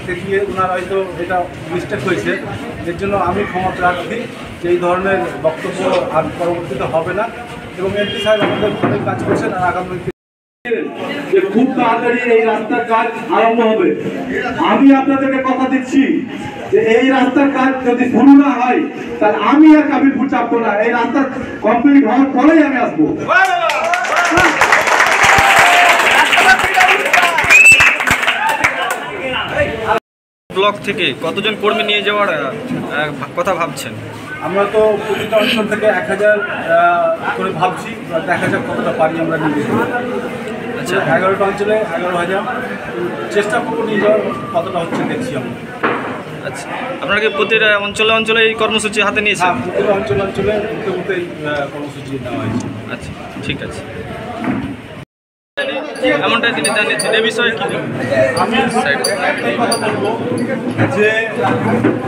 দেখিয়ে ওনার হয়তো এটা মিস্টেক হয়েছে, এর জন্য আমি ক্ষমা প্রার্থী যে এই ধরনের বক্তব্য আর পরবর্তীতে হবে না। এবং এমপি সাহেব আমাদের ভালোই কাজ করছেন আর আগামী যে খুব তাড়াতাড়ি এই রাস্তার কাজ আরম্ভ হবে। আমি আপনাদেরকে কথা দিচ্ছি যে এই রাস্তার কাজ যদি শুরু না হয় তাহলে আমি আর কাবিলপুর চাপবো না। এই রাস্তা কমপ্লিট হওয়ার পরেই আমি আসবো। ব্লক থেকে কতজন কর্মী নিয়ে যাওয়ার কথা ভাবছেন? আমরা তো প্রতিটা অঞ্চল থেকে 1000 করে ভাবছি, দেখা যাক কতটা পারি আমরা নিয়ে যেতে। আচ্ছা, 11টা অঞ্চলে 11,000 চেষ্টা করবো নিয়ে যাওয়ার, কতটা হচ্ছে দেখছি আমরা। আচ্ছা, আপনারা কি প্রতিটা অঞ্চলে অঞ্চলে এই কর্মসূচি হাতে নিয়েছেন? প্রতিটা অঞ্চলে এই কর্মসূচি নেওয়া হয়েছে। আচ্ছা, ঠিক আছে। এমনটাই তিনি জানিয়েছেন। এ বিষয়ে কি আমি একটাই কথা বলবো যে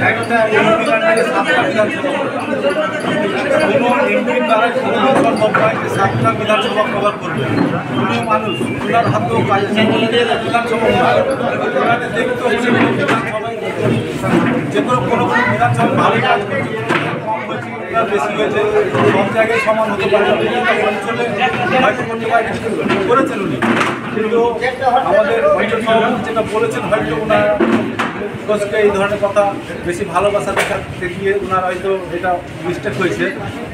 একটা এমপির আন্ডারে 7টা বিধানসভা, কোনো এমপির দ্বারা সম্ভব নয় যে 7টা বিধানসভা কভার করবে। উনিও মানুষ, ওনার হাতেও কাজ আছে, বিধানসভা ওনাকে দেখতে হচ্ছে বিধানসভায় যে কোনো বিধানসভা ভালো কাজ করছে, কম হয়েছে বেশি হয়েছে, সব জায়গায় সমান হতে পারে অঞ্চলে হয়তো করতে পারে করেছেন উনি। কিন্তু আমাদের অঞ্চল সভাপতি যেটা বলেছেন, হয়তো ওনার কোচকে এই ধরনের কথা বেশি ভালোবাসা দেখিয়ে ওনার হয়তো এটা মিস্টেক হয়েছে,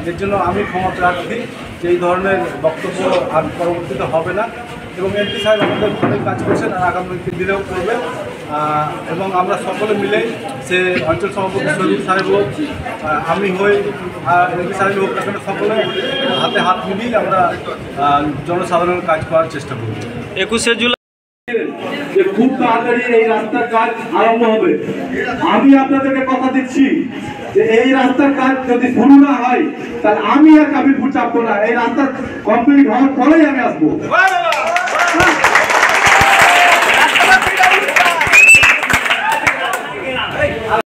এর জন্য আমি ক্ষমা প্রার্থী যে এই ধরনের বক্তব্য আর পরবর্তীতে হবে না। এবং এমপি সাহেব আমাদের ভালোই কাজ করছেন আর আগামী দিনেও করবেন। এবং আমরা সকলে মিলে সে অঞ্চল সভাপতি শহীদ সাহেব হোক, আমি হই, এমপি সাহেব হোক, এখানে সকলে হাতে হাত মিলিয়ে আমরা জনসাধারণের কাজ করার চেষ্টা করব। 21শে জুলাই যে খুব তাড়াতাড়ি এই রাস্তার কাজ আরম্ভ হবে। আমি আপনাদেরকে কথা দিচ্ছি যে এই রাস্তার কাজ যদি শুরু না হয় তাহলে আমি আর কাবিলপুর চাপবো না। এই রাস্তা কমপ্লিট হওয়ার পরেই আমি আসবো।